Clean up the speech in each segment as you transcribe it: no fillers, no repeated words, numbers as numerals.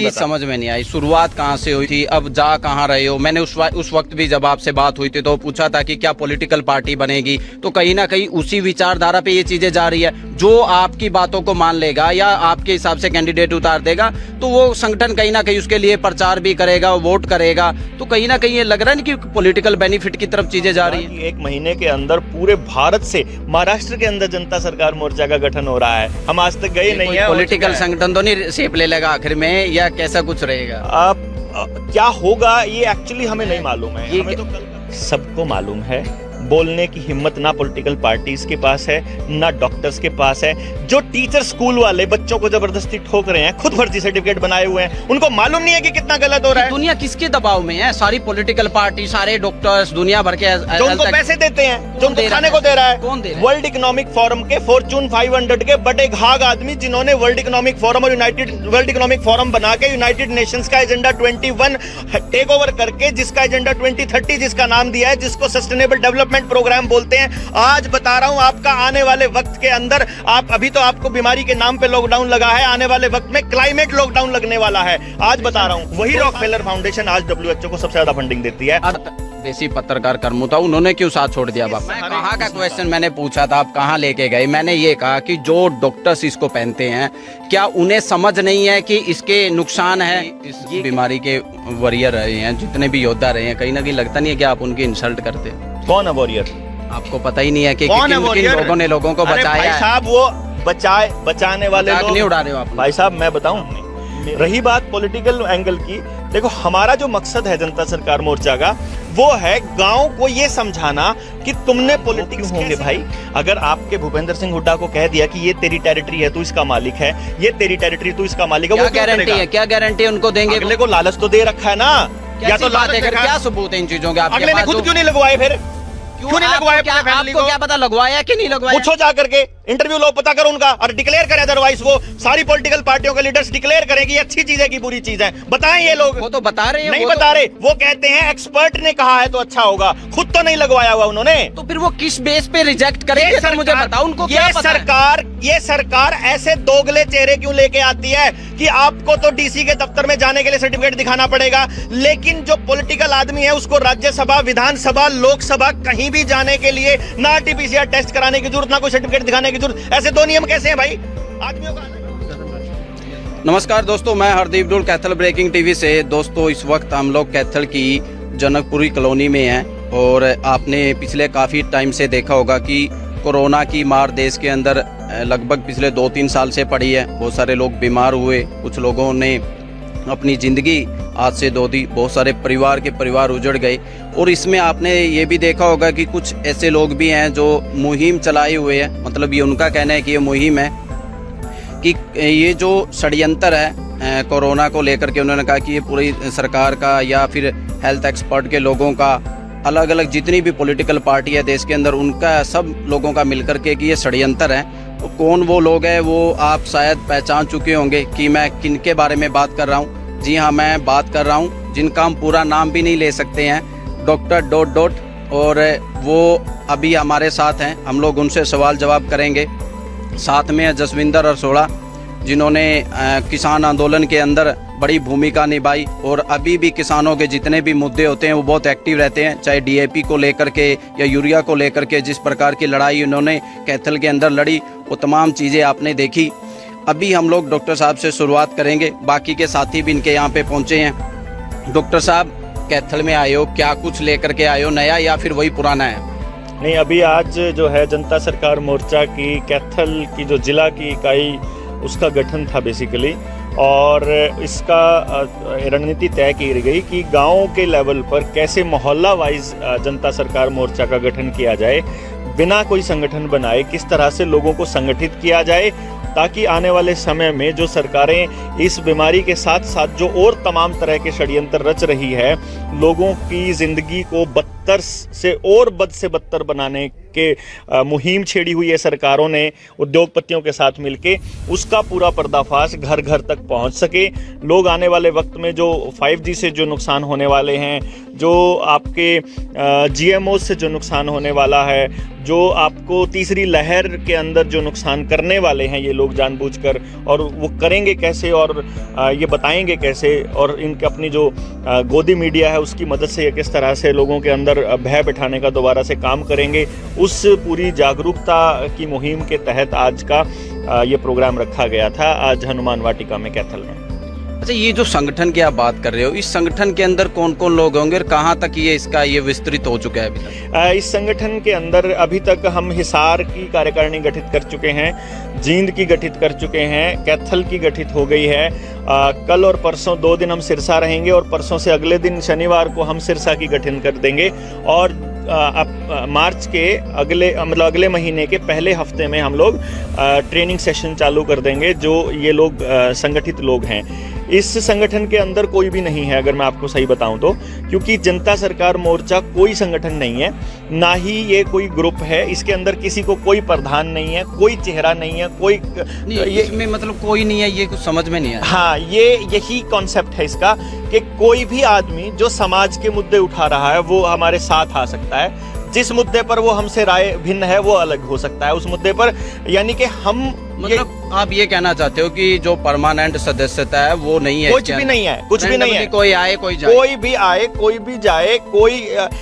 चीज समझ में नहीं आई, शुरुआत कहाँ से हुई थी, अब जा कहाँ रहे हो। मैंने उस वक्त भी जब आपसे बात हुई थी तो पूछा था कि क्या पॉलिटिकल पार्टी बनेगी, तो कहीं ना कहीं उसी विचारधारा पे ये चीजें जा रही है। जो आपकी बातों को मान लेगा या आपके हिसाब से कैंडिडेट उतार देगा तो वो संगठन कहीं ना कहीं उसके लिए प्रचार भी करेगा, वोट करेगा। तो कहीं ना कहीं ये लग रहा है कि पॉलिटिकल बेनिफिट की तरफ चीजें जा रही है। एक महीने के अंदर पूरे भारत से महाराष्ट्र के अंदर जनता सरकार मोर्चा का गठन हो रहा है। हम आज तक गए नहीं है। पॉलिटिकल संगठन तो नहीं शेप ले लेगा आखिर में, या कैसा कुछ रहेगा? अब क्या होगा ये एक्चुअली हमें नहीं मालूम है। हमें तो सबको मालूम है, बोलने की हिम्मत ना पॉलिटिकल पार्टीज के पास है ना डॉक्टर्स के पास है। जो टीचर स्कूल वाले बच्चों को जबरदस्ती ठोक रहे हैं, खुद फर्जी सर्टिफिकेट बनाए हुए हैं, उनको मालूम नहीं है कि कितना गलत हो रहा है। दुनिया किसके दबाव में है? सारी पॉलिटिकल पार्टी, सारे डॉक्टर्स, दुनिया भर के जो उनको पैसे देते हैं, जो उनको खाने को दे रहा है। कौन दे रहा है? वर्ल्ड इकोनॉमिक फोरम के फॉर्चून 500 के बड़े घाघ आदमी, जिन्होंने वर्ल्ड इकोनॉमिक फोरम और वर्ल्ड इकोनॉमिक फोरम बना के यूनाइटेड नेशंस का एजेंडा 21 टेक ओवर करके, जिसका एजेंडा 2030 जिसका नाम दिया है, जिसको सस्टेनेबल डेवलपमेंट प्रोग्राम बोलते हैं। आज बता रहा हूं आपका आने वाले वक्त के अंदर, आप अभी तो आपको बीमारी के नाम पे लॉकडाउन लगा है, आने वाले वक्त में क्लाइमेट लॉकडाउन लगने वाला है। आज बता रहा हूं, वही रॉकफेलर फाउंडेशन आज WHO को सबसे ज्यादा फंडिंग देती है। देसी पत्रकार कर्मू था, उन्होंने क्यों साथ छोड़ दिया? बाप कहाँ का क्वेश्चन मैंने पूछा था, आप कहाँ लेके गए? मैंने ये कहा कि जो डॉक्टर्स इसको पहनते हैं, क्या उन्हें समझ नहीं है कि इसके नुकसान है? इस बीमारी के वॉरियर रहे हैं, जितने भी योद्धा रहे हैं, कहीं ना कहीं लगता नहीं है कि आप उनकी इंसल्ट करते? कौन है वॉरियर? आपको पता ही नहीं है कि किन लोगों ने लोगों को बचाया है? साहब वो बचाने वाले लोग नहीं उड़ा रहे हो आप भाई साहब। मैं बताऊं, रही बात पॉलिटिकल एंगल की, देखो हमारा जो मकसद है जनता सरकार मोर्चा का, वो है गांव को ये समझाना कि तुमने पॉलिटिक्स होंगे भाई। अगर आपके भूपेंद्र सिंह हुड्डा को कह दिया कि ये तेरी टेरिटरी है, तू इसका मालिक है, ये तेरी टेरिटरी, तू इसका मालिक है, क्या गारंटी है? क्या गारंटी उनको देंगे? अगले को लालच तो दे रखा है ना। या तो लालच देकर क्या सबूत है इन चीजों के? अगले ने खुद क्यों नहीं लगवाए? फिर क्यों नहीं लगवाया? आपको क्या पता लगवाया कि नहीं लगवाया? पूछो जा करके, इंटरव्यू लो, पता करो उनका, और डिक्लेयर करें। अदरवाइज वो सारी पॉलिटिकल पार्टियों के लीडर्स डिक्लेयर करें कि ये अच्छी चीज है कि बुरी चीज है। बताएं ये लोग। वो तो बता रहे हैं। नहीं बता रहे, वो कहते हैं एक्सपर्ट ने कहा है तो अच्छा होगा, खुद तो नहीं लगवाया हुआ उन्होंने। तो फिर वो किस बेस पे रिजेक्ट करेंगे? तो मुझे बताओ, उनको क्या पता है? ये सरकार ऐसे दोगले चेहरे क्यों लेके आती है कि आपको तो डीसी के दफ्तर में जाने के लिए सर्टिफिकेट दिखाना पड़ेगा, लेकिन जो पॉलिटिकल आदमी है उसको राज्यसभा, विधानसभा, लोकसभा कहीं भी जाने के लिए ना RT-PCR टेस्ट कराने की जरूरत, ना कोई सर्टिफिकेट दिखाने की जरूरत। ऐसे दो नियम कैसे हैं भाई आदमियों का? नमस्कार दोस्तों, मैं हरदीप डुल कैथल ब्रेकिंग टीवी से। दोस्तों इस वक्त हम लोग कैथल की जनकपुरी कॉलोनी में हैं और आपने पिछले काफ़ी टाइम से देखा होगा कि कोरोना की मार देश के अंदर लगभग पिछले 2-3 साल से पड़ी है। बहुत सारे लोग बीमार हुए, कुछ लोगों ने अपनी ज़िंदगी आज से दो दी, बहुत सारे परिवार उजड़ गए। और इसमें आपने ये भी देखा होगा कि कुछ ऐसे लोग भी हैं जो मुहिम चलाए हुए हैं। मतलब ये उनका कहना है कि ये मुहिम है कि ये जो षड्यंत्र है कोरोना को लेकर के, उन्होंने कहा कि ये पूरी सरकार का या फिर हेल्थ एक्सपर्ट के लोगों का, अलग अलग जितनी भी पॉलिटिकल पार्टी है देश के अंदर, उनका सब लोगों का मिलकर के कि ये षड्यंत्र है। तो कौन वो लोग हैं वो आप शायद पहचान चुके होंगे कि मैं किन के बारे में बात कर रहा हूँ। जी हाँ, मैं बात कर रहा हूँ जिनका हम पूरा नाम भी नहीं ले सकते हैं, डॉक्टर ... और वो अभी हमारे साथ हैं, हम लोग उनसे सवाल जवाब करेंगे। साथ में है जसविंदर अरसोड़ा, जिन्होंने किसान आंदोलन के अंदर बड़ी भूमिका निभाई और अभी भी किसानों के जितने भी मुद्दे होते हैं वो बहुत एक्टिव रहते हैं, चाहे DAP को लेकर के या यूरिया को लेकर के। जिस प्रकार की लड़ाई उन्होंने कैथल के अंदर लड़ी, वो तमाम चीज़ें आपने देखी। अभी हम लोग डॉक्टर साहब से शुरुआत करेंगे, बाकी के साथी भी इनके यहाँ पे पहुँचे हैं। डॉक्टर साहब, कैथल में आए हो, क्या कुछ लेकर के आए हो नया या फिर वही पुराना है? नहीं, अभी आज जो है जनता सरकार मोर्चा की कैथल की जो जिला की इकाई, उसका गठन था बेसिकली, और इसका रणनीति तय की गई कि गाँव के लेवल पर कैसे मोहल्ला वाइज जनता सरकार मोर्चा का गठन किया जाए, बिना कोई संगठन बनाए किस तरह से लोगों को संगठित किया जाए, ताकि आने वाले समय में जो सरकारें इस बीमारी के साथ साथ जो और तमाम तरह के षड्यंत्र रच रही है, लोगों की जिंदगी को बदतर से और बद से बदतर बनाने के मुहिम छेड़ी हुई है सरकारों ने उद्योगपतियों के साथ मिलके, उसका पूरा पर्दाफाश घर घर तक पहुंच सके। लोग आने वाले वक्त में जो 5G से जो नुकसान होने वाले हैं, जो आपके GMO से जो नुकसान होने वाला है, जो आपको तीसरी लहर के अंदर जो नुकसान करने वाले हैं ये लोग जानबूझकर, और वो करेंगे कैसे और ये बताएंगे कैसे, और इनके अपनी जो गोदी मीडिया है उसकी मदद से ये किस तरह से लोगों के अंदर भय बिठाने का दोबारा से काम करेंगे, उस पूरी जागरूकता की मुहिम के तहत आज का ये प्रोग्राम रखा गया था आज हनुमान वाटिका में कैथल में। अच्छा, ये जो संगठन की आप बात कर रहे हो, इस संगठन के अंदर कौन कौन लोग होंगे और कहाँ तक ये विस्तृत हो चुका है अभी तक? इस संगठन के अंदर अभी तक हम हिसार की कार्यकारिणी गठित कर चुके हैं, जींद की गठित कर चुके हैं, कैथल की गठित हो गई है। कल और परसों 2 दिन हम सिरसा रहेंगे और परसों से अगले दिन शनिवार को हम सिरसा की गठन कर देंगे, और मार्च के अगले महीने के पहले हफ्ते में हम लोग ट्रेनिंग सेशन चालू कर देंगे। जो ये लोग संगठित लोग हैं, इस संगठन के अंदर कोई भी नहीं है, अगर मैं आपको सही बताऊं तो, क्योंकि जनता सरकार मोर्चा कोई संगठन नहीं है, ना ही ये कोई ग्रुप है। इसके अंदर किसी को कोई प्रधान नहीं है, कोई चेहरा नहीं है, कोई नहीं, ये इसमें मतलब कोई नहीं है, ये कुछ समझ में नहीं आया। हाँ, यही कॉन्सेप्ट है इसका कि कोई भी आदमी जो समाज के मुद्दे उठा रहा है वो हमारे साथ आ सकता है। जिस मुद्दे पर वो हमसे राय भिन्न है वो अलग हो सकता है उस मुद्दे पर, यानी कि हम मतलब आप ये कहना चाहते हो कि जो परमानेंट सदस्यता है वो नहीं है, कुछ भी नहीं है, कुछ भी नहीं है, कोई आए कोई जाए, कोई भी आए कोई भी जाए, कोई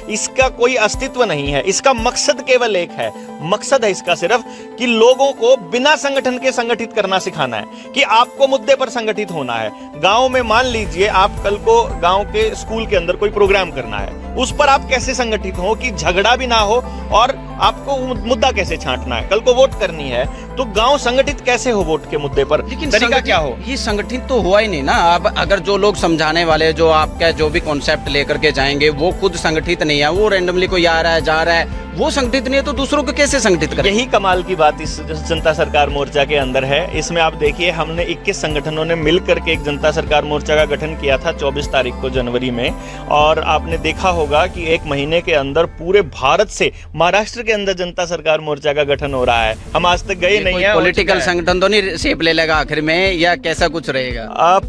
इसका कोई अस्तित्व नहीं है। इसका मकसद केवल एक है, मकसद है इसका सिर्फ कि लोगों को बिना संगठन के संगठित करना सिखाना है कि आपको मुद्दे पर संगठित होना है। गांव में मान लीजिए आप कल को गांव के स्कूल के अंदर कोई प्रोग्राम करना है, उस पर आप कैसे संगठित हो कि झगड़ा भी ना हो, और आपको मुद्दा कैसे छांटना है। कल को वोट करनी है तो गांव संगठित कैसे हो वोट के मुद्दे पर, लेकिन तरीका क्या हो। ये संगठित तो हुआ ही नहीं ना। अब अगर जो लोग समझाने वाले, जो आपका जो भी कॉन्सेप्ट लेकर के जाएंगे, वो खुद संगठित नहीं है, वो रैंडमली कोई आ रहा है जा रहा है, वो संगठित नहीं है, तो दूसरों को कैसे संगठित करें? यही कमाल की बात इस जनता सरकार मोर्चा के अंदर है। इसमें आप देखिए, हमने 21 संगठनों ने मिलकर के एक जनता सरकार मोर्चा का गठन किया था 24 तारीख को जनवरी में, और आपने देखा होगा कि 1 महीने के अंदर पूरे भारत से महाराष्ट्र के अंदर जनता सरकार मोर्चा का गठन हो रहा है। हम आज तक गए नहीं है। पॉलिटिकल संगठन तो नहीं शेप ले लेगा आखिर में, या कैसा कुछ रहेगा?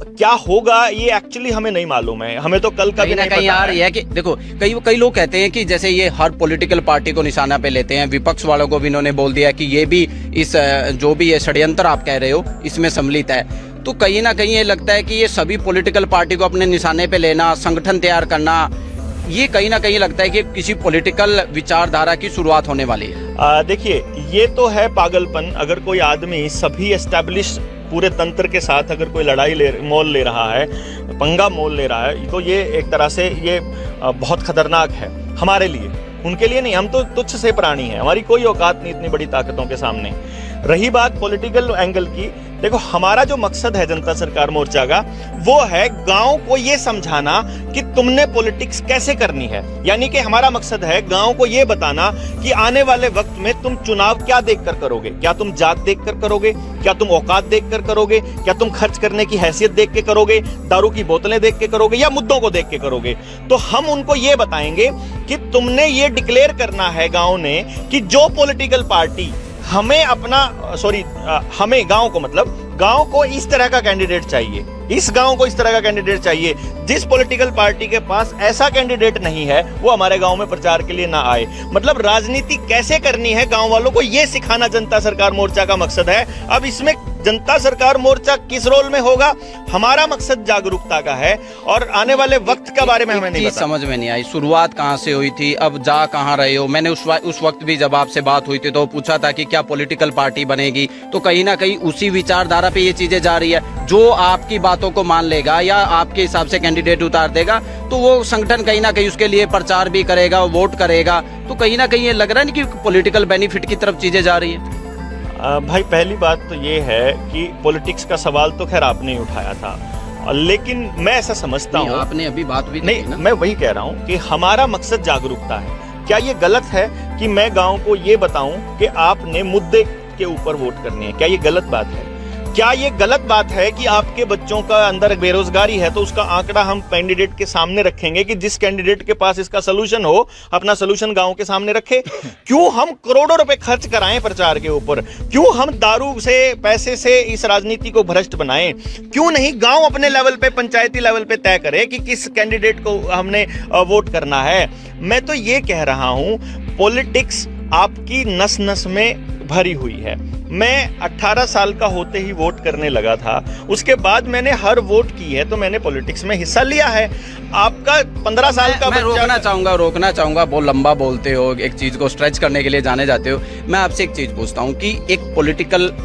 क्या होगा ये एक्चुअली हमें नहीं मालूम है, हमें तो कल का भी नहीं पता आ रही है कि देखो, कई लोग कहते हैं कि जैसे ये हर पॉलिटिकल पार्टी को निशाना पे लेते हैं। विपक्ष वालों को भी इन्होंने बोल दिया कि ये भी इस जो भी ये षड्यंत्र आप कह रहे हो इसमें सम्मिलित है। तो कहीं ना कहीं ये लगता है कि ये सभी पॉलिटिकल पार्टी को अपने निशाने पे लेना, संगठन तैयार करना, ये कहीं ना कहीं लगता है कि किसी पॉलिटिकल विचारधारा की शुरुआत होने वाली है। देखिए, ये तो है पागलपन। अगर कोई आदमी सभी एस्टैब्लिश पूरे तंत्र के साथ अगर कोई लड़ाई मोल ले रहा है, पंगा मोल ले रहा है, तो ये एक तरह से ये बहुत खतरनाक है हमारे लिए। उनके लिए नहीं, हम तो तुच्छ से प्राणी हैं, हमारी कोई औकात नहीं इतनी बड़ी ताकतों के सामने। रही बात पॉलिटिकल एंगल की, देखो हमारा जो मकसद है जनता सरकार मोर्चा का, वो है गांव को ये समझाना कि तुमने पॉलिटिक्स कैसे करनी है। यानी कि हमारा मकसद है गांव को ये बताना कि आने वाले वक्त में तुम चुनाव क्या देखकर करोगे। क्या तुम जात देखकर करोगे, क्या तुम औकात देखकर करोगे, क्या तुम खर्च करने की हैसियत देख के करोगे, दारू की बोतलें देख के करोगे, या मुद्दों को देख के करोगे। तो हम उनको ये बताएंगे कि तुमने ये डिक्लेयर करना है गांव ने कि जो पॉलिटिकल पार्टी हमें गांव को, मतलब गांव को इस तरह का कैंडिडेट चाहिए, इस गांव को इस तरह का कैंडिडेट चाहिए। जिस पॉलिटिकल पार्टी के पास ऐसा कैंडिडेट नहीं है वो हमारे गांव में प्रचार के लिए ना आए। मतलब राजनीति कैसे करनी है गांव वालों को ये सिखाना जनता सरकार मोर्चा का मकसद है। अब इसमें जनता सरकार मोर्चा किस रोल में होगा, हमारा मकसद जागरूकता का है, और आने वाले वक्त के बारे में हमें नहीं पता। समझ में नहीं आई शुरुआत कहाँ से हुई थी, अब जा कहाँ रहे हो। मैंने उस वक्त भी जब आपसे बात हुई थी तो पूछा था कि क्या पॉलिटिकल पार्टी बनेगी, तो कहीं ना कहीं उसी विचारधारा पे ये चीजें जा रही है। जो आपकी बातों को मान लेगा या आपके हिसाब से कैंडिडेट उतार देगा, तो वो संगठन कहीं ना कहीं उसके लिए प्रचार भी करेगा, वोट करेगा। तो कहीं ना कहीं ये लग रहा है कि पॉलिटिकल बेनिफिट की तरफ चीजें जा रही है। भाई, पहली बात तो ये है कि पॉलिटिक्स का सवाल तो खैर आपने ही उठाया था, लेकिन मैं ऐसा समझता हूँ, आपने अभी बात भी नहीं ना? मैं वही कह रहा हूँ कि हमारा मकसद जागरूकता है। क्या ये गलत है कि मैं गांव को ये बताऊं कि आपने मुद्दे के ऊपर वोट करनी है? क्या ये गलत बात है? क्या ये गलत बात है कि आपके बच्चों का अंदर बेरोजगारी है तो उसका आंकड़ा हम कैंडिडेट के सामने रखेंगे कि जिस कैंडिडेट के पास इसका सलूशन हो, अपना सलूशन गांव के सामने रखे? क्यों हम करोड़ों रुपए खर्च कराएं प्रचार के ऊपर? क्यों हम दारू से, पैसे से इस राजनीति को भ्रष्ट बनाएं? क्यों नहीं गांव अपने लेवल पे, पंचायती लेवल पे तय करे कि किस कैंडिडेट को हमने वोट करना है? मैं तो ये कह रहा हूं, पॉलिटिक्स आपकी नस नस में भरी हुई है। मैं 18 साल का होते ही वोट करने लगा था, उसके बाद मैंने हर वोट की है, तो मैंने पॉलिटिक्स में हिस्सा लिया है। आपका 15 साल का मैं रोकना चाहूंगा, बहुत लंबा बोलते हो, एक चीज को स्ट्रेच करने के लिए जाने जाते हो। मैं आपसे एक चीज पूछता हूँ कि एक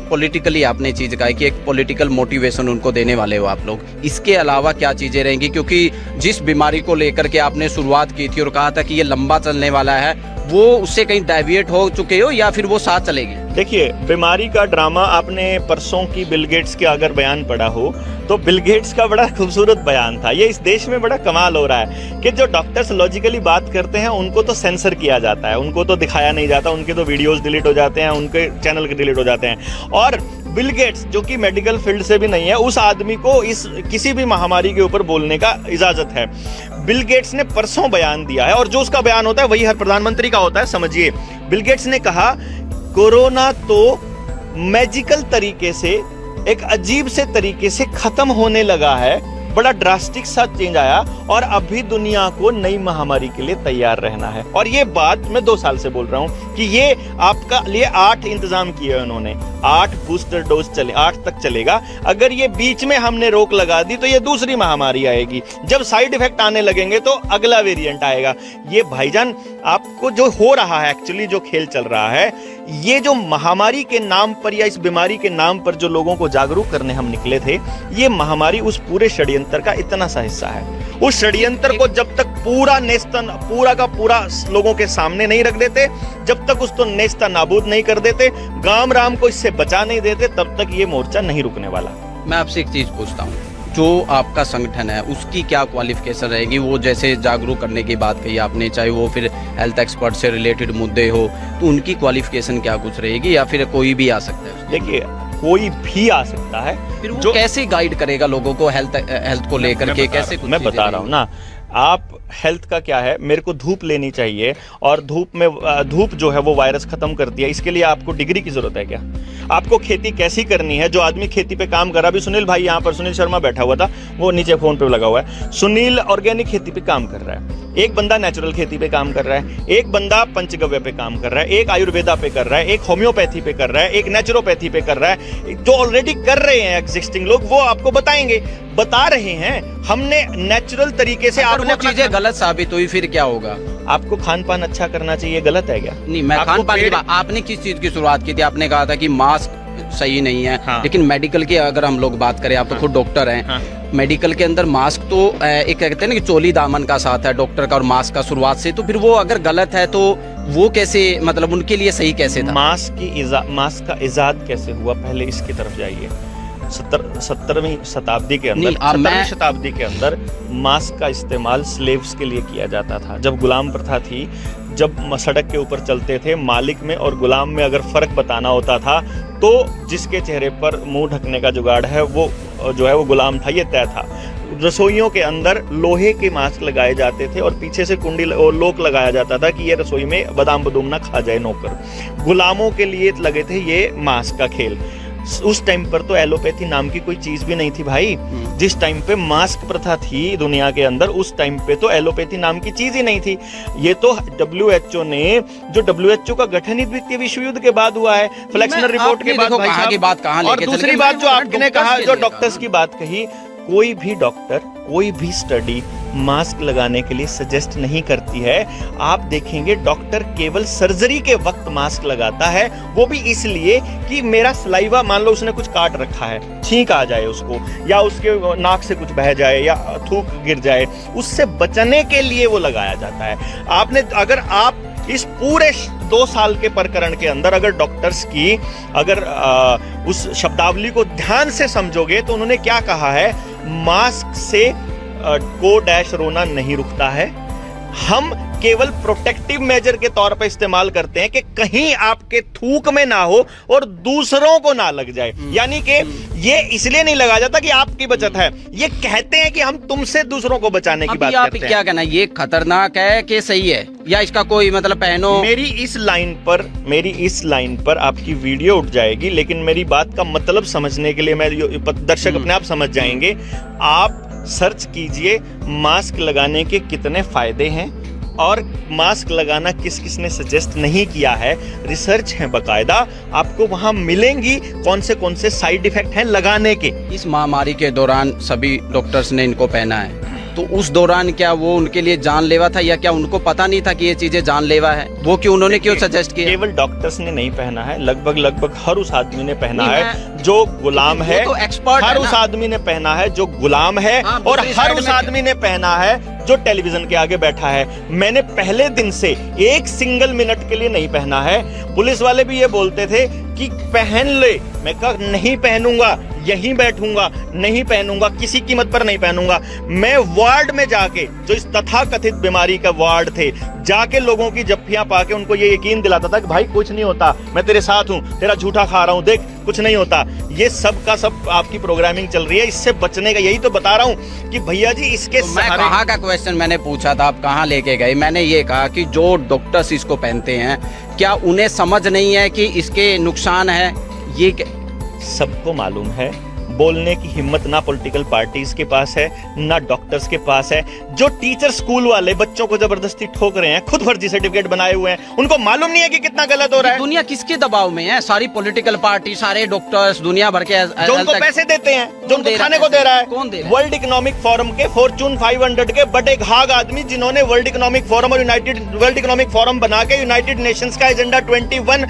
पॉलिटिकली आपने चीज कहा कि एक पॉलिटिकल मोटिवेशन उनको देने वाले हो आप लोग, इसके अलावा क्या चीजें रहेंगी? क्योंकि जिस बीमारी को लेकर के आपने शुरुआत की थी और कहा था कि ये लंबा चलने वाला है, वो उससे कहीं डेविएट हो चुके हो या फिर वो साथ चलेगी? देखिए, बीमारी का ड्रामा आपने परसों की बिल गेट्स के अगर बयान पढ़ा हो तो बिल गेट्स का बड़ा खूबसूरत बयान था। ये इस देश में बड़ा कमाल हो रहा है कि जो डॉक्टर्स लॉजिकली बात करते हैं उनको तो सेंसर किया जाता है, उनको तो दिखाया नहीं जाता, उनके तो वीडियोस डिलीट हो जाते हैं, उनके चैनल डिलीट हो जाते हैं। और बिल गेट्स जो कि मेडिकल फील्ड से भी नहीं है, उस आदमी को इस किसी भी महामारी के ऊपर बोलने का इजाजत है। बिल गेट्स ने परसों बयान दिया है और जो उसका बयान होता है वही हर प्रधानमंत्री का होता है। समझिए, बिल गेट्स ने कहा कोरोना तो मैजिकल तरीके से, एक अजीब से तरीके से खत्म होने लगा है, बड़ा ड्रास्टिक सा चेंज आया और अभी दुनिया को नई महामारी के लिए तैयार रहना है। और ये बात मैं 2 साल से बोल रहा हूं कि ये आपका लिए 8 इंतजाम किए उन्होंने, 8 बूस्टर डोज चले, 8 तक चलेगा। अगर ये बीच में हमने रोक लगा दी तो ये दूसरी महामारी आएगी, जब साइड इफेक्ट आने लगेंगे तो अगला वेरिएंट आएगा। ये भाईजान आपको जो हो रहा है, एक्चुअली जो खेल चल रहा है, ये जो महामारी के नाम पर या इस बीमारी के नाम पर जो लोगों को जागरूक करने हम निकले थे, ये महामारी उस पूरे षड्यंत्र का इतना सा हिस्सा है। उस षड्यंत्र को जब तक पूरा का पूरा लोगों के सामने नहीं रख देते, जब तक उसको नेस्ता नाबूद नहीं कर देते, गाम राम को इससे बचा नहीं देते, तब तक ये मोर्चा नहीं रुकने वाला। मैं आपसे एक चीज पूछता हूँ, जो आपका संगठन है उसकी क्या क्वालिफिकेशन रहेगी? वो जैसे जागरूक करने की बात कही आपने, चाहे वो फिर हेल्थ एक्सपर्ट से रिलेटेड मुद्दे हो, तो उनकी क्वालिफिकेशन क्या कुछ रहेगी या फिर कोई भी आ सकता है? देखिए, कोई भी आ सकता है। फिर वो कैसे गाइड करेगा लोगों को हेल्थ को लेकर के? कैसे? मैं बता रहा हूँ ना, आप हेल्थ का क्या है, मेरे को धूप लेनी चाहिए और धूप जो है वो वायरस खत्म करती है, इसके लिए आपको डिग्री की जरूरत है क्या? आपको खेती कैसी करनी है, जो आदमी खेती पे काम कर रहा है, अभी सुनील भाई यहाँ पर, सुनील शर्मा बैठा हुआ था, वो नीचे फोन पे लगा हुआ है, सुनील ऑर्गेनिक खेती पे काम कर रहा है, एक बंदा नेचुरल खेती पे काम कर रहा है, एक बंदा पंचगव्य पे काम कर रहा है, एक आयुर्वेदा पे कर रहा है, एक होम्योपैथी पे कर रहा है, एक नेचुरोपैथी पे कर रहा है। जो ऑलरेडी कर रहे हैं एग्जिस्टिंग लोग, वो आपको बताएंगे, बता रहे हैं। हमने नेचुरल तरीके से, आपने चीजें गलत साबित हुई फिर क्या होगा? आपको खान पान अच्छा करना चाहिए, गलत है क्या? नहीं, मैं खान पान की बात, आपने किस चीज की शुरुआत की थी? आपने कहा था कि मास्क सही नहीं है। हाँ। लेकिन मेडिकल की अगर हम लोग बात करें, आप तो खुद डॉक्टर हैं। हाँ। मेडिकल के अंदर मास्क तो एक कहते हैं ना कि चोली दामन का साथ है डॉक्टर का और मास्क का शुरुआत से, तो फिर वो अगर गलत है तो वो कैसे, मतलब उनके लिए सही कैसे था? मास्क का इजाद कैसे हुआ, पहले इसकी तरफ जाइए। 17वीं शताब्दी के अंदर, 17वीं शताब्दी के अंदर मास्क का इस्तेमाल स्लेव्स के लिए किया जाता था। जब गुलाम प्रथा थी, जब सड़क के ऊपर चलते थे, मालिक में और गुलाम में अगर फर्क बताना होता था तो जिसके चेहरे पर मुंह ढकने का जुगाड़ है वो जो है वो गुलाम था, ये तय था। रसोइयों के अंदर लोहे के मास्क लगाए जाते थे और पीछे से कुंडी और लोक लगाया जाता था कि ये रसोई में बादाम बदूम ना खा जाए नौकर। गुलामों के लिए लगे थे ये मास्क का खेल। उस टाइम पर तो एलोपैथी नाम की कोई चीज भी नहीं थी भाई। जिस टाइम पे मास्क प्रथा थी दुनिया के अंदर, उस टाइम पे तो एलोपैथी नाम की चीज ही नहीं थी। ये तो WHO ने, जो WHO का गठन ही द्वितीय विश्व युद्ध के बाद हुआ है, फ्लेक्सनर रिपोर्ट के बाद। और दूसरी बात जो आपने कहा, जो डॉक्टर्स की बात कही, कोई भी डॉक्टर, कोई भी स्टडी मास्क लगाने के लिए सजेस्ट नहीं करती है। आप देखेंगे डॉक्टर केवल सर्जरी के वक्त मास्क लगाता है, वो भी इसलिए कि मेरा सलाइवा, मान लो उसने कुछ काट रखा है, छींक आ जाए उसको, या उसके नाक से कुछ बह जाए या थूक गिर जाए, उससे बचने के लिए वो लगाया जाता है। अगर आप इस पूरे 2 साल के प्रकरण के अंदर अगर डॉक्टर्स की उस शब्दावली को ध्यान से समझोगे तो उन्होंने क्या कहा है, मास्क से को डैश रोना नहीं रुकता है। हम केवल प्रोटेक्टिव मेजर के तौर पर इस्तेमाल करते हैं कि कहीं आपके थूक में ना हो और दूसरों को ना लग जाए। यानी कि ये इसलिए नहीं लगाया जाता कि आपकी बचत है, ये कहते हैं कि हम तुमसे दूसरों को बचाने की बात करते हैं। क्या कहना है, ये खतरनाक है कि सही है, या इसका कोई मतलब पहनो? मेरी इस लाइन पर आपकी वीडियो उठ जाएगी, लेकिन मेरी बात का मतलब समझने के लिए दर्शक अपने आप समझ जाएंगे। आप सर्च कीजिए मास्क लगाने के कितने फायदे हैं, और मास्क लगाना किस किस ने सजेस्ट नहीं किया है, रिसर्च है बकायदा, आपको वहां मिलेंगी कौन से साइड इफेक्ट हैं लगाने के। इस महामारी के दौरान सभी डॉक्टर्स ने इनको पहना है, तो उस दौरान क्या वो उनके लिए जानलेवा था या क्या उनको पता नहीं था कि ये चीजें जानलेवा है? वो क्यों उन्होंने क्यों सजेस्ट किया? केवल डॉक्टर्स ने नहीं पहना है, लगभग हर उस आदमी ने पहना नहीं, है जो गुलाम है, तो एक्सपर्ट हर है उस ना? आदमी ने पहना है जो गुलाम है, हाँ, और दूसरी हर साइड उस में आदमी ने पहना है जो टेलीविजन के आगे बैठा है। मैंने पहले दिन से एक सिंगल मिनट के लिए नहीं पहना है। पुलिस वाले भी ये बोलते थे कि पहन ले, मैं कहा नहीं पहनूंगा, यहीं बैठूंगा, नहीं पहनूंगा, किसी कीमत पर नहीं पहनूंगा। मैं वार्ड में जाके, जो इस तथाकथित बीमारी का वार्ड थे, जाके लोगों की जफ्फियां पाके उनको ये यकीन दिलाता था कि भाई कुछ नहीं होता, मैं तेरे साथ हूं, तेरा झूठा खा रहा हूं, देख कुछ नहीं होता। ये सब का सब आपकी प्रोग्रामिंग चल रही है, इससे बचने का यही तो बता रहा हूं कि भैया जी इसके तो मैं कहाँ का क्वेश्चन मैंने पूछा था, आप कहाँ लेके गए? मैंने ये कहा कि जो डॉक्टर्स इसको पहनते हैं, क्या उन्हें समझ नहीं है कि इसके नुकसान है? ये सबको मालूम है। बोलने की हिम्मत ना पॉलिटिकल पार्टीज के पास है, ना डॉक्टर्स के पास है। जो टीचर स्कूल वाले बच्चों को जबरदस्ती ठोक रहे हैं, खुद फर्जी सर्टिफिकेट बनाए हुए हैं, उनको मालूम नहीं है कि कितना गलत हो रहा है। दुनिया किसके दबाव में है? सारी पॉलिटिकल पार्टी, सारे डॉक्टर्स, दुनिया भर के जो उनको पैसे देते हैं, जो उनको खाने को दे रहा है। कौन दे रहा है? वर्ल्ड इकोनॉमिक फोरम के फॉर्चून 500 के बड़े घाघ आदमी, जिन्होंने वर्ल्ड इकोनॉमिक फोरम और वर्ल्ड इकोनॉमिक फोरम बना के यूनाइटेड नेशंस का एजेंडा 21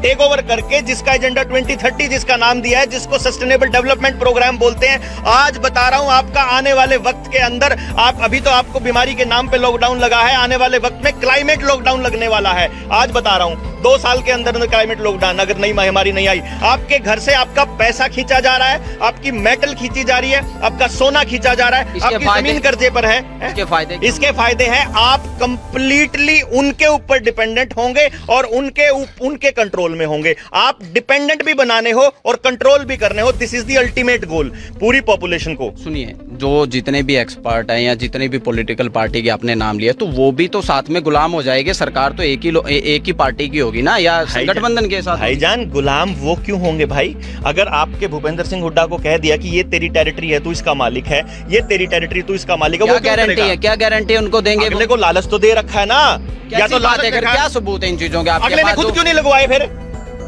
टेक ओवर करके, जिसका एजेंडा 2030 जिसका नाम दिया है, जिसको सस्टेनेबल डेवलपमेंट प्रोग्राम बोलते हैं। आज बता रहा हूं आपका आने वाले वक्त के अंदर, आप अभी तो आपको बीमारी के नाम पे लॉकडाउन लगा है, आने वाले वक्त में क्लाइमेट लॉकडाउन लगने वाला है। आज बता रहा हूं 2 साल के अंदर क्लाइमेट लॉकडाउन, अगर नई महामारी नहीं आई। आपके घर से आपका पैसा खींचा जा रहा है, आपकी मेटल खींची जा रही है, आपका सोना खींचा जा रहा है, आपकी जमीन कर्जे पर है। इसके फायदे हैं, आप कंप्लीटली उनके ऊपर डिपेंडेंट होंगे और उनके कंट्रोल में होंगे। आप डिपेंडेंट भी बनाने हो और कंट्रोल भी करने हो। This is the ultimate goal पूरी पॉपुलेशन को। सुनिए, जो जितने भी एक्सपर्ट हैं या जितने भी पॉलिटिकल पार्टी के आपने नाम लिया, तो वो भी तो साथ में गुलाम हो जाएंगे। सरकार तो एक ही पार्टी की होगी ना, या गठबंधन के साथ? भाईजान गुलाम वो क्यों होंगे भाई? अगर आपके भूपेंद्र सिंह हुड्डा को कह दिया कि ये तेरी टेरिटरी है, तू इसका मालिक है, ये तेरी टेरिटरी, तू इसका मालिक है, वो क्या गारंटी है? क्या गारंटी उनको देंगे? अगले को लालच तो दे रखा है ना। या तो लालच है, क्या सबूत है इन चीजों के? अगले ने खुद क्यों नहीं लगवाए? फिर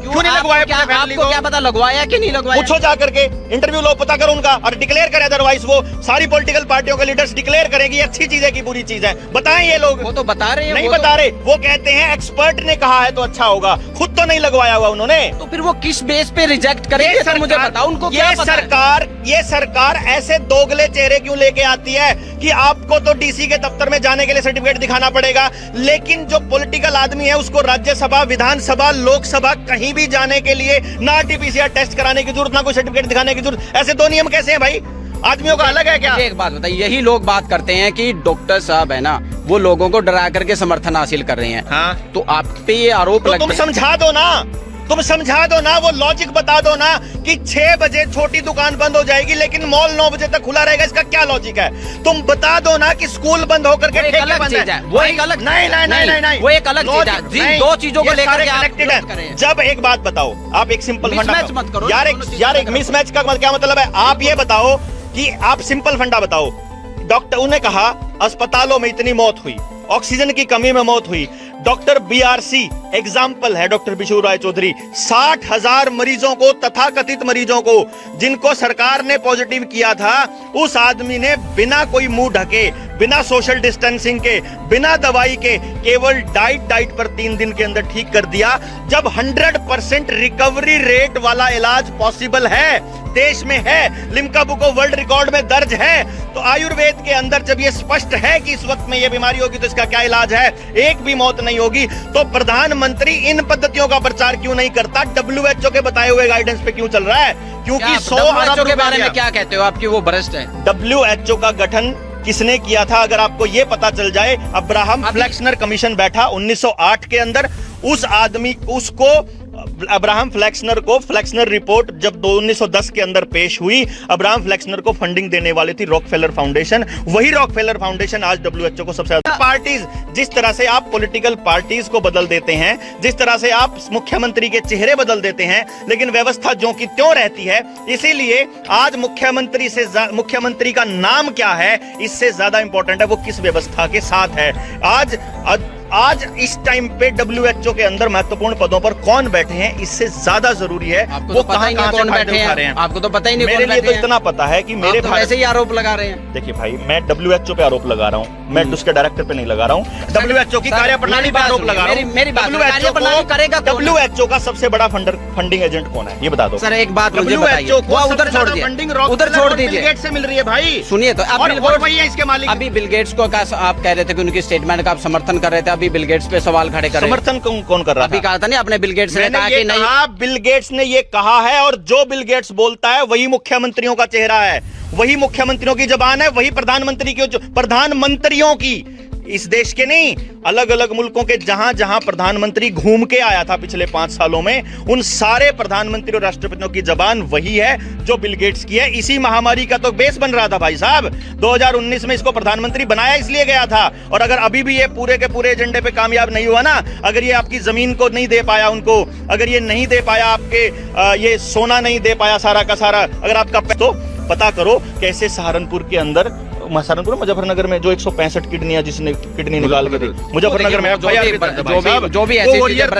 क्यों नहीं लगवाया? आपको क्या पता लगवाया कि नहीं लगवाया? पूछो जा करके, इंटरव्यू लो, पता करो उनका, और डिक्लेयर करें। अदरवाइज वो सारी पॉलिटिकल पार्टियों के लीडर्स डिक्लेयर करेंगे अच्छी चीज है कि बुरी चीज है। बताएं ये लोग। वो तो बता रहे हैं। नहीं बता रहे, वो कहते हैं एक्सपर्ट ने कहा है तो अच्छा होगा, खुद तो नहीं लगवाया हुआ उन्होंने। तो फिर वो किस बेस पे रिजेक्ट करेंगे? सर मुझे बताओ, उनको क्या पता है? ये सरकार ऐसे दोगले चेहरे क्यों लेके आती है कि आपको तो डीसी के दफ्तर में जाने के लिए सर्टिफिकेट दिखाना पड़ेगा, लेकिन जो पॉलिटिकल आदमी है उसको राज्यसभा, विधानसभा, लोकसभा कहीं भी जाने के लिए ना आरटीपीसीआर टेस्ट कराने की जरूरत, ना कोई सर्टिफिकेट दिखाने की जरूरत। ऐसे दो नियम कैसे हैं भाई? आदमियों का अलग है क्या? एक बात बताइए, यही लोग बात करते हैं कि डॉक्टर साहब है ना, वो लोगों को डरा करके समर्थन हासिल कर रहे हैं। हाँ, तो आप पे ये आरोप तो तुम समझा दो ना, तुम समझा दो ना, वो लॉजिक बता दो ना कि 6 बजे छोटी दुकान बंद हो जाएगी लेकिन मॉल 9 बजे तक खुला रहेगा। इसका क्या लॉजिक है? तुम बता दो ना कि स्कूल बंद होकर के ठेके बंद है। वो एक अलग नहीं, वो एक अलग चीज है। जिन दो चीजों को लेकर के आप कनेक्टेड है। जब एक बात बताओ, आप एक सिंपल फंडा मत करो यार, एक मिसमैच का क्या मतलब है? आप ये बताओ कि आप सिंपल फंडा बताओ। डॉक्टर उन्हें कहा अस्पतालों में इतनी मौत हुई, ऑक्सीजन की कमी में मौत हुई। डॉक्टर बीआरसी एग्जाम्पल है, डॉक्टर बिशु राय चौधरी, 60,000 मरीजों को, तथाकथित मरीजों को जिनको सरकार ने पॉजिटिव किया था, उस आदमी ने बिना कोई मुंह ढके, बिना सोशल डिस्टेंसिंग के, बिना दवाई के, केवल डाइट पर 3 दिन के अंदर ठीक कर दिया। जब 100% रिकवरी रेट वाला इलाज पॉसिबल है, देश में है, Limca book of world record में दर्ज है, तो आयुर्वेद के अंदर जब ये स्पष्ट है कि इस वक्त में ये बीमारी होगी तो इसका क्या इलाज है, एक भी मौत नहीं होगी, तो प्रधानमंत्री इन पद्धतियों का प्रचार क्यों नहीं करता? WHO के बताए हुए गाइडेंस पे क्यों चल रहा है? क्योंकि 100 अरब के बारे में क्या कहते हो? आपकी वो भ्रष्ट है। WHO का गठन किसने किया था अगर आपको ये पता चल जाए? अब्राहम फ्लेक्सनर कमीशन बैठा 1908 के अंदर। उस आदमी उसको अब्राहम फ्लेक्सनर को फ्लेक्सनर रिपोर्ट जब 1910 के अंदर पेश हुई, अब्राहम फ्लेक्सनर को फंडिंग देने वाली थी रॉकफेलर फाउंडेशन। वही रॉकफेलर फाउंडेशन आज डब्ल्यूएचओ को सबसे ज्यादा पार्टीज, जिस तरह से आप पॉलिटिकल पार्टीज को बदल देते हैं, जिस तरह से आप मुख्यमंत्री के चेहरे बदल देते हैं, लेकिन व्यवस्था ज्यों की त्यों रहती है। इसीलिए आज मुख्यमंत्री का नाम क्या है इससे ज्यादा इंपॉर्टेंट है वो किस व्यवस्था के साथ है। आज इस टाइम पे डब्ल्यूएचओ के अंदर महत्वपूर्ण पदों पर कौन बैठे हैं इससे ज्यादा जरूरी है वो कहां से फायदे उठा रहे हैं। आपको तो पता ही नहीं। मेरे लिए तो इतना पता है कि मेरे भाई ऐसे ही आरोप लगा रहे हैं। देखिए भाई, मैं डब्ल्यूएचओ पे आरोप लगा रहा हूं, मैं उसके डायरेक्टर पे नहीं लगा रहा हूं, डब्ल्यूएचओ की कार्यप्रणाली पे आरोप लगा रहा हूं। डब्ल्यूएचओ का सबसे बड़ा फंडिंग एजेंट कौन है ये बता दो सर। एक बात मुझे बताइए, उधर छोड़ दीजिए, उधर छोड़ दीजिए, बिल गेट्स से मिल रही है भाई। सुनिए तो वही है इसके मालिक। अभी बिल गेट्स को आप कह रहे थे कि उनकी स्टेटमेंट का आप समर्थन कर रहे थे, अभी बिल गेट्स पे सवाल खड़े कर रहे हैं। समर्थन कौन कर रहा अभी कहा था नहीं आपने, बिल गेट्स ने कहा कि नहीं। बिल गेट्स ने ये कहा है और जो बिल गेट्स बोलता है वही मुख्यमंत्रियों का चेहरा है, वही मुख्यमंत्रियों की जबान है, वही प्रधानमंत्रियों की, इस देश के नहीं, अलग अलग मुल्कों के जहां जहां प्रधानमंत्री घूम के आया था पिछले 5 सालों में, उन सारे प्रधानमंत्री और राष्ट्रपतियों की जबान वही है जो बिल गेट्स की है। इसी महामारी का तो बेस बन रहा था भाई साहब। 2019 में इसको प्रधानमंत्री बनाया इसलिए गया था, और अगर अभी भी ये पूरे के पूरे एजेंडे पे कामयाब नहीं हुआ ना, अगर ये आपकी जमीन को नहीं दे पाया उनको, अगर ये नहीं दे पाया आपके ये सोना नहीं दे पाया सारा का सारा, अगर आपका तो पता करो कैसे सहारनपुर के अंदर, मुजफ्फरनगर में जो 165 किडनियां जिसने किडनी निकाल के दी मुजफ्फरनगर में, जो भी ऐसी वॉरियर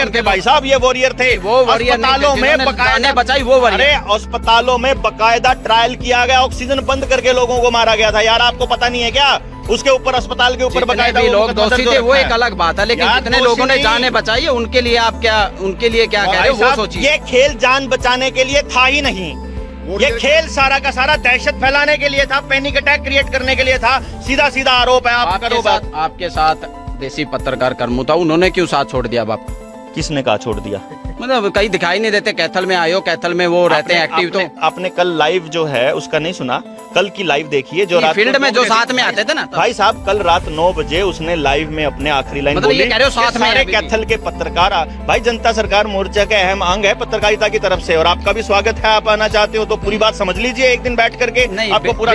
थे भाई साहब, ये वॉरियर थे। वो अस्पतालों में बकायदा बचाई, वो अरे अस्पतालों में बकायदा ट्रायल किया गया, ऑक्सीजन बंद करके लोगों को मारा गया था यार, आपको पता नहीं है क्या? उसके ऊपर अस्पताल के ऊपर बकायदा लोग दोषी थे, वो एक अलग बात है, लेकिन जितने लोगों ने जाने बचाई है उनके लिए आप क्या कह रहे हो वो सोचिए। ये खेल जान बचाने के लिए था ही नहीं, ये खेल सारा का सारा दहशत फैलाने के लिए था, पैनिक अटैक क्रिएट करने के लिए था। सीधा सीधा आरोप है। आपके साथ देसी पत्रकार कर्मू था, उन्होंने क्यों साथ छोड़ दिया? अब किसने कहा छोड़ दिया? मतलब कहीं दिखाई नहीं देते, कैथल में आए हो, कैथल में वो रहते हैं एक्टिव। तो आपने कल लाइव जो है उसका नहीं सुना, कल की लाइव देखिए जो रात फील्ड में जो साथ में आते थे ना भाई साहब, कल रात 9 बजे उसने लाइव में अपने आखिरी लाइन बोली। ये कह रहे हो साथ में सारे कैथल के पत्रकार भाई, जनता सरकार मोर्चा का अहम अंग है पत्रकारिता की तरफ से, और आपका भी स्वागत है। आप आना चाहते हो तो पूरी बात समझ लीजिए एक दिन बैठ करके, आपको पूरा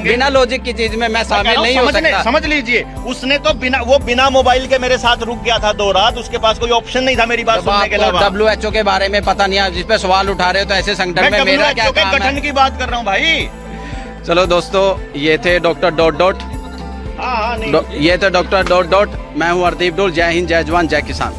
बिना लॉजिक की चीज में मैं शामिल नहीं हो सकता। समझ लीजिए, उसने तो बिना मोबाइल के मेरे साथ रुक गया था 2 रात, उसके पास कोई ऑप्शन नहीं था मेरी बात सुनने के अलावा। डब्ल्यूएचओ के बारे में पता नहीं, जिस पे सवाल उठा रहे हो तो ऐसे संगठन में मेरा क्या काम है? गठन की बात कर रहा हूँ भाई। चलो दोस्तों, ये थे डॉक्टर ... ये थे डॉक्टर ... मैं हूँ हरदीप डोल। जय हिंद, जय जवान, जय किसान।